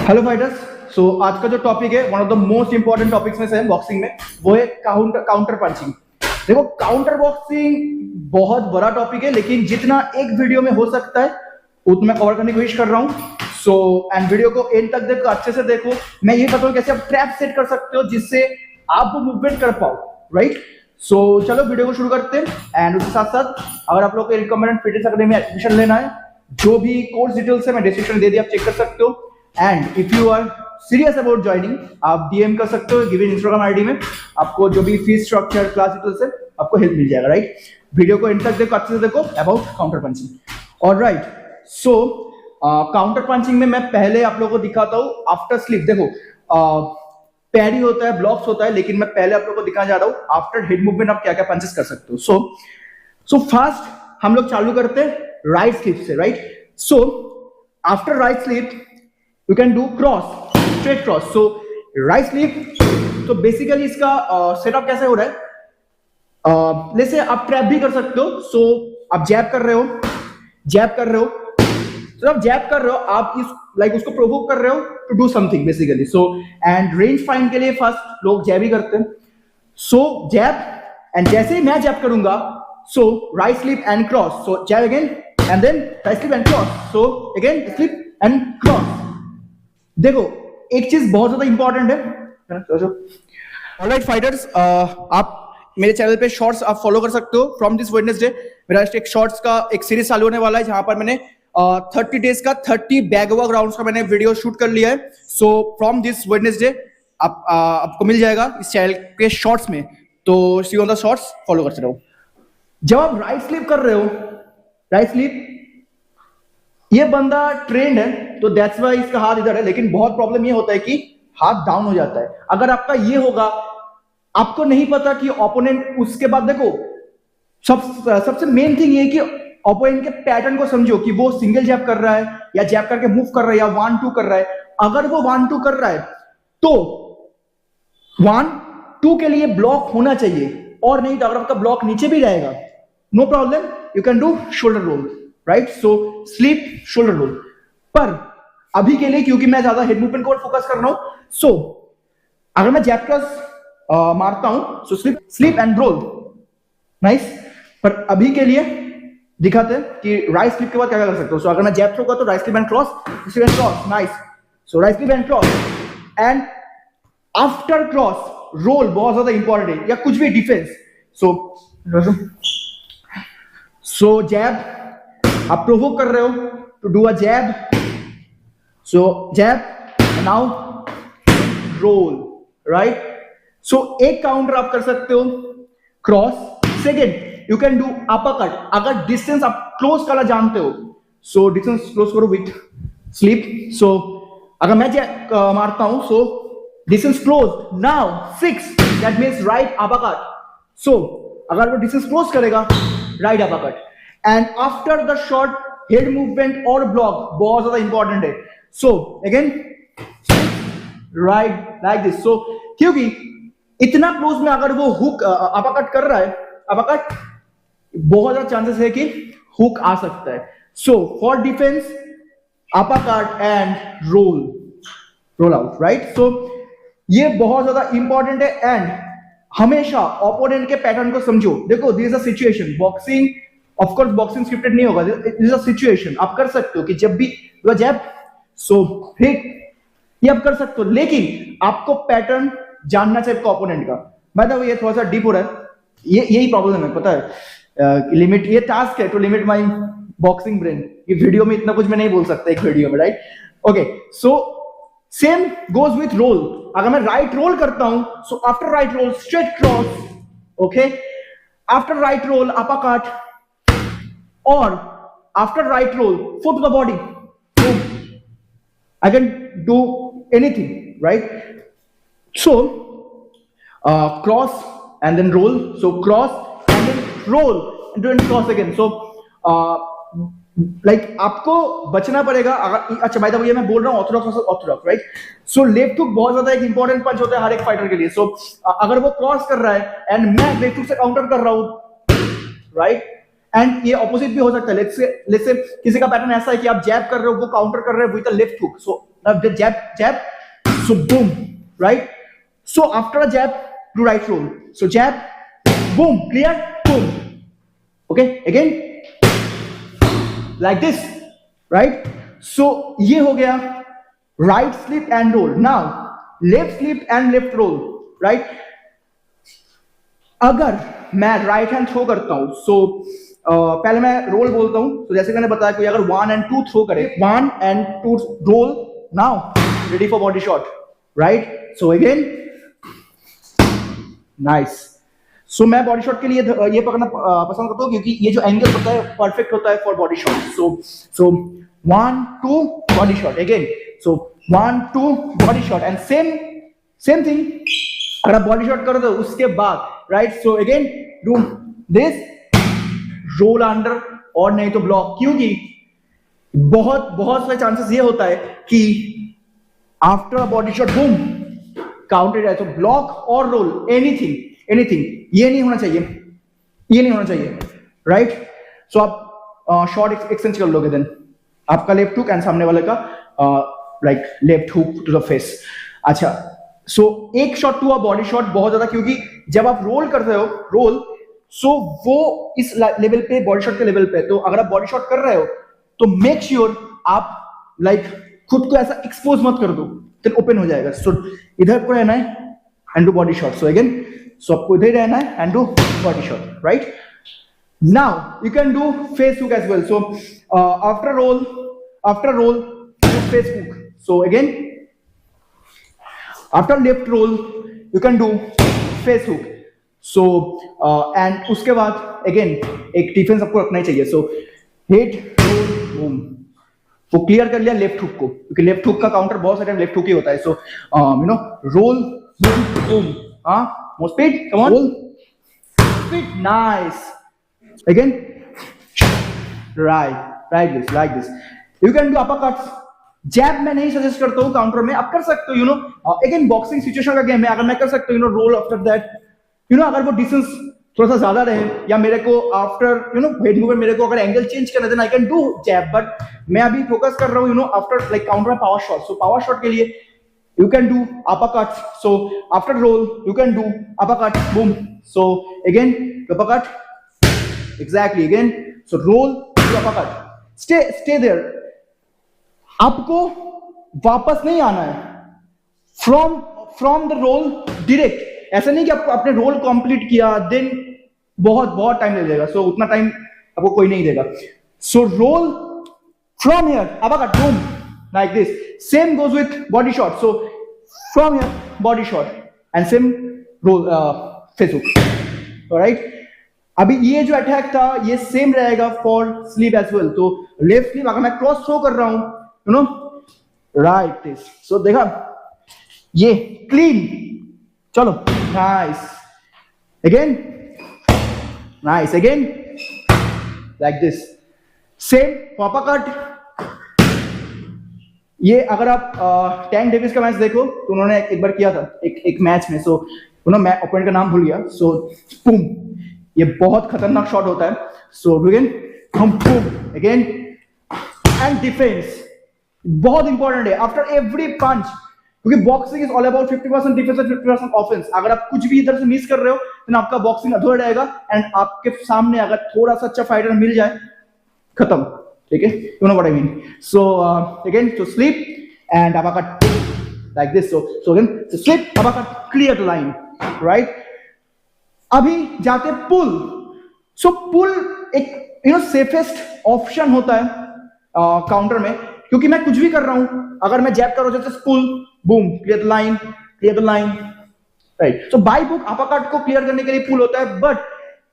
Hello fighters. सो आज का जो टॉपिक है one of the most important topics में से है बॉक्सिंग में, वो है काउंटर पंचिंग। देखो, काउंटर बॉक्सिंग बहुत बड़ा टॉपिक है, लेकिन जितना एक वीडियो में हो सकता है उतना मैं कवर करने की कोशिश कर रहा हूँ। सो एंड वीडियो को एंड तक देखो, अच्छे से देखो। मैं ये बताऊँ कैसे आप ट्रैप सेट कर सकते हो जिससे आप वो मूवमेंट कर पाओ, राइट। सो चलो वीडियो को शुरू करते हैं। एंड उसके साथ साथ अगर आप लोग को रिकमेंडेड फिटनेस अकेडमी में एडमिशन लेना है, जो भी कोर्स डिटेल्स है मैं डिस्क्रिप्शन में दे दिया, आप चेक कर सकते हो। And if you are serious about joining, आप डीएम कर सकते हो गिवन इंस्टाग्राम आईडी में। आपको जो भी फीस स्ट्रक्चर, क्लास डिटेल्स है, आपको हेल्प मिल जाएगा, राइट। वीडियो को एंड तक देखो, अच्छे से देखो about counter punching. Alright, so counter punching में मैं पहले आप लोगों को दिखाता हूँ आफ्टर स्लिप। देखो, पैडी होता है, ब्लॉक्स होता है, लेकिन मैं पहले आप लोगों को दिखाने जा रहा हूँ आफ्टर हेड मूवमेंट आप क्या क्या पंचेस कर सकते हो। सो फर्स्ट हम लोग चालू करते हैं राइट स्लिप से, right. So after right slip you can do cross, straight cross. So right slip, तो बेसिकली इसका सेटअप कैसे हो रहा है, जैसे आप ट्रैप भी कर सकते हो। सो आप जैब कर रहे हो, तो आप जैब कर रहे हो, आप इस लाइक उसको प्रोवोक कर रहे हो to do something basically. So and range find के लिए फर्स्ट लोग जैब ही करते हैं। सो जैब, एंड जैसे ही मैं जैब करूंगा, so right slip and cross. So jab again and then right slip and cross. So again slip and cross. देखो, एक चीज बहुत ज्यादा इंपॉर्टेंट है। ऑलराइट फाइटर्स, आप मेरे चैनल पे शॉर्ट्स आप फॉलो कर सकते हो। फ्रॉम दिस वेडनेसडे मेरा एक शॉर्ट्स का एक सीरीज चालू होने वाला है, जहां पर मैंने 30 डेज का 30 बैग वर्क राउंड्स का मैंने वीडियो शूट कर लिया है। सो फ्रॉम दिस वेडनेसडे आपको मिल जाएगा इस चैनल के शॉर्ट्स में, तो सी ऑन द शॉर्ट्स फॉलो करते रहो। जब आप राइट स्लिप कर रहे हो, राइट स्लिप, ये बंदा ट्रेंड है तो दैट्स वाई इसका हाथ इधर है, लेकिन बहुत प्रॉब्लम ये होता है कि हाथ डाउन हो जाता है। अगर आपका ये होगा, आपको नहीं पता कि ओपोनेंट, उसके बाद देखो सबसे मेन थिंग ये कि ओपोनेंट के पैटर्न को समझो कि वो सिंगल जैब कर रहा है या जैब करके मूव कर रहा है या 1-2 कर रहा है। अगर वो 1-2 कर रहा है तो 1-2 के लिए ब्लॉक होना चाहिए, और नहीं तो अगर आपका ब्लॉक नीचे भी रहेगा, no problem, you can do shoulder roll, right. So slip shoulder roll. पर अभी के लिए क्योंकि मैं ज्यादा हेड मूवमेंट को फोकस कर रहा हूं, सो अगर मैं जैब क्रॉस मारता हूं, सो स्लिप एंड रोल, नाइस। पर अभी के लिए दिखाते हैं कि राइट स्लिप के बाद क्या क्या कर सकते हो। सो अगर मैं जैब थ्रो करता हूं, right slip and cross, slip and cross, nice. So right slip and cross, and after cross roll बहुत ज्यादा इंपॉर्टेंट है, या कुछ भी डिफेंस। सो जैब आप प्रोवोक कर रहे हो to do a jab, so jab, now roll, right. So एक काउंटर आप कर सकते हो cross. Second, you can do uppercut. अगर डिस्टेंस आप क्लोज करना जानते हो, सो डिस्टेंस क्लोज करो विथ स्लिप। सो अगर मैं मारता हूं, so distance close, now 6, that means right uppercut. So अगर वो डिस्टेंस क्लोज करेगा, right uppercut. And after the shot head movement और ब्लॉक बहुत ज्यादा इंपॉर्टेंट है। So again right like this. So क्योंकि इतना क्लोज में अगर वो हुक अपरकट कर रहा है, अपरकट बहुत ज्यादा चांसेस है कि हुक आ सकता है। So for defence, uppercut and roll out, right. So ये बहुत ज्यादा इंपॉर्टेंट है। एंड हमेशा ओपोनेंट के पैटर्न को समझो। देखो, this is a situation, boxing of course boxing scripted नहीं होगा, दिस इज अ सिचुएशन। आप कर सकते हो कि जब भी जैब, सो हिट, ये आप कर सकते हो, लेकिन आपको पैटर्न जानना चाहिए आपका ओपोनेंट का। बाय द वे, ये थोड़ा सा डीप हो रहा है, यही प्रॉब्लम है, पता है। लिमिट, ये टास्क है to limit my boxing brain. ये वीडियो में इतना कुछ मैं नहीं बोल सकता एक वीडियो में, right. Okay, so same goes with roll. अगर मैं राइट रोल करता हूं, so after right roll straight cross, okay. After right roll uppercut, और after right roll foot to the body, I can do anything, right? So cross and then roll. So cross and then roll and then cross again. So like आपको बचना पड़ेगा। अगर अच्छा, by the way मैं बोल रहा हूँ Orthodox, right. So left hook बहुत ज्यादा एक इंपॉर्टेंट पंच होता है हर एक फाइटर के लिए। सो अगर वो क्रॉस कर रहा है एंड मैं लेफ्ट हुक से काउंटर कर रहा हूँ, राइट, एंड ये ऑपोजिट भी हो सकता है। लेट्स से किसी का पैटर्न ऐसा है कि आप जैब कर रहे हो, वो काउंटर कर रहे हो with a left hook, so now the jab, so boom, right? So after a jab, do right roll. So jab, boom, clear, boom. Okay, again like this, right? So ये हो गया right slip and roll. Now left slip and left roll, right? अगर मैं right hand throw करता हूं, सो पहले मैं role बोलता हूं. तो जैसे मैंने बताया कोई अगर 1 and 2 थ्रो करे, 1 and 2 roll, now ready for body shot, right? So again nice. So मैं बॉडी शॉट के लिए ये पकड़ना पसंद करता हूँ क्योंकि ये जो एंगल होता है परफेक्ट होता है for body shot. So 1 2 body shot again. So 1 2 body shot and same thing अगर आप बॉडी शॉट करो तो उसके बाद, right? So again do this, roll under और नहीं तो ब्लॉक, क्योंकि बहुत सारे चांसेस ये होता है कि after a body shot boom counted है. तो ब्लॉक और रोल, एनीथिंग ये नहीं होना चाहिए, राइट? सो आप शॉर्ट एक्सचेंज कर लोगे, देन आपका लेफ्ट हुक एंड सामने वाले का like left hook to the face. अच्छा, सो एक shot to a body shot बहुत ज्यादा, क्योंकि जब आप रोल करते हो सो वो इस लेवल पे, बॉडी शॉट के लेवल पे, तो अगर आप बॉडी शॉट कर रहे हो तो मेक श्योर आप लाइक खुद को ऐसा एक्सपोज मत कर दो, तो ओपन हो जाएगा. सो इधर को रहना है and do body shot. So again, so आपको इधर रहना है and do body shot, right? Now you can do face hook as well. So after roll do face hook. So again after left roll you can do face hook. So and उसके बाद again एक defence आपको रखना ही चाहिए. So hit roll boom. वो clear कर लिया left hook को, क्योंकि लेफ्ट हुक का काउंटर बहुत सारे लेफ्ट हुक ही होता है. So you know roll boom, more speed, come on, roll speed, nice. Again right this, like this. You can do uppercuts. जैब मैं नहीं सजेस्ट करता हूं काउंटर में, आप कर सकते हो, you know. Again boxing situation का गेम है, अगर मैं कर सकता हूं, you know, roll after that, you know, अगर वो डिस्टेंस थोड़ा सा ज्यादा रहे या मेरे को after, you know, head movement मेरे को अगर एंगल चेंज करना है, then I can do jab. But मैं अभी फोकस कर रहा हूं, you know, after like counter power shot. So power shot के लिए you can do uppercut. So after roll you can do uppercut, boom. So again uppercut, exactly, again. So roll to uppercut, stay there. आपको वापस नहीं आना है from the role direct. ऐसा नहीं कि आपको आपने रोल कंप्लीट किया देन बहुत टाइम ले लेगा. सो उतना टाइम आपको कोई नहीं देगा. So roll from here, uppercut, boom, like this. Same goes with body shot. So from here body shot and same roll face hook, alright? अभी ये जो अटैक था ये सेम रहेगा फॉर स्लीप एज वेल. तो लेफ्ट स्लीप अगर मैं cross throw कर रहा हूं, यू नो, राइट दिस. सो देखा ये क्लीन, चलो, nice. Again like this. Same uppercut. ये अगर आप टैंक डेविस का मैच देखो तो उन्होंने एक बार किया था एक मैच में. सो यू नो, मैं ओपोनेंट का नाम भूल गया. सो बूम, ये बहुत खतरनाक शॉट होता है. सो अगेन हम बूम अगेन एंड डिफेंस बहुत इंपॉर्टेंट है आफ्टर एवरी पंच, क्योंकि boxing is all about 50% defence and 50% offence. अगर आप कुछ भी इधर से मिस कर रहे हो तो आपका बॉक्सिंग अधूरा रहेगा. एंड आपके सामने अगर थोड़ा सा अच्छा फाइटर मिल जाए, खत्म, ठीक है? You know what I mean. So again, so slip and uppercut like this. So again, so slip, uppercut, clear the line, right? अभी जाते पुल. सो पुल एक, यू नो, सेफेस्ट ऑप्शन होता है काउंटर में, क्योंकि मैं कुछ भी कर रहा हूं, अगर मैं जैब कर रहा हूं जैसे pull, boom, clear the line, right? So by hook uppercut को क्लियर करने के लिए पुल होता है, but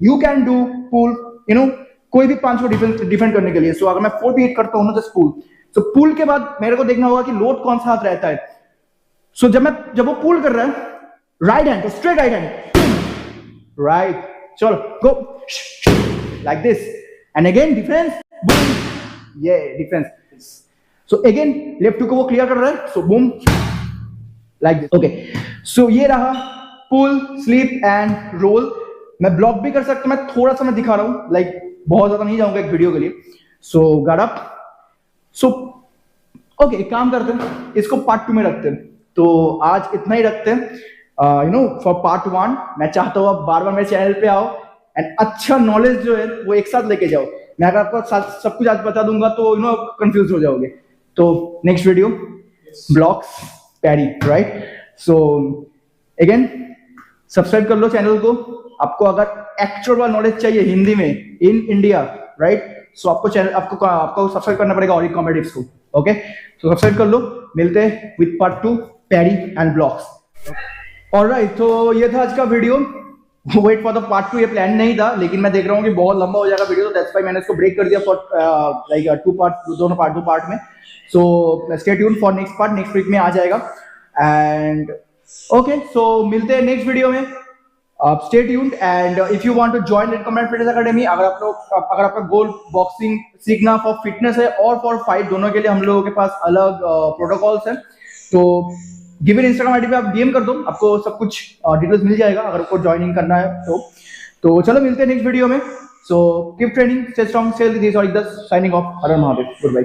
you can do pull, you know, कोई भी पंच को डिफेंड करने के लिए. सो अगर मैं 4 भी 8 करता हूं ना, जस्ट पुल. सो पुल के बाद मेरे को देखना होगा कि लोड कौन सा हाथ रहता है. सो जब वो पुल कर रहा है, राइट हैंड, तो स्ट्रेट राइट हैंड, राइट, चलो go like this. And again defence, boom, ये डिफेंस. सो अगेन लेफ्ट को वो क्लियर कर रहा है. सो बूम लाइक दिस. ओके, सो ये रहा पुल, स्लीप एंड रोल. मैं ब्लॉक भी कर सकता हूं. मैं थोड़ा सा मैं दिखा रहा हूं, लाइक बहुत ज्यादा नहीं जाऊंगा एक वीडियो के लिए. सो गार्ड अप. सो ओके, एक काम करते हैं, इसको पार्ट 2 में रखते हैं। तो आज इतना ही रखते हैं। फॉर पार्ट 1 मैं चाहता हूँ आप बार बार मेरे चैनल पे आओ एंड अच्छा नॉलेज जो है वो एक साथ लेके जाओ। मैं अगर आपको सब कुछ आज बता दूंगा तो कंफ्यूज हो जाओगे। तो नेक्स्ट वीडियो ब्लॉक्स पैरी, राइट? सो अगेन सब्सक्राइब कर लो चैनल को। आपको अगर एक्चुअल वाला नॉलेज चाहिए हिंदी में इन इंडिया, राइट? सो आपको सब्सक्राइब करना पड़ेगा और कॉमेडिक्स को। ओके, तो सब्सक्राइब कर लो। मिलते हैं with part 2 parry and blocks. Alright, तो ये था आज का video. Wait for the part 2, ये प्लान नहीं था, लेकिन मैं देख रहा हूँ कि बहुत लंबा हो जाएगा वीडियो, तो दैट्स व्हाई मैंने इसको ब्रेक कर दिया फॉर लाइक 2 पार्ट, दोनों पार्ट में। So stay tune for next part, next week में आ जाएगा। एंड ओके, सो मिलते हैं नेक्स्ट वीडियो में। Stay tuned and if you want to join Red Combat Fitness Academy, अगर आपका गोल बॉक्सिंग सीखना फॉर फिटनेस है और फॉर फाइट, दोनों के लिए हम लोगों के पास अलग प्रोटोकॉल्स हैं। तो गिव इन इंस्टाग्राम आईडी पे आप डीएम कर दो, आपको सब कुछ डिटेल्स मिल जाएगा अगर आपको ज्वाइनिंग करना है तो चलो मिलते हैं नेक्स्ट वीडियो में। So keep training, stay strong, stay healthy. This is signing off. हर हर महादेव, गुड बाय।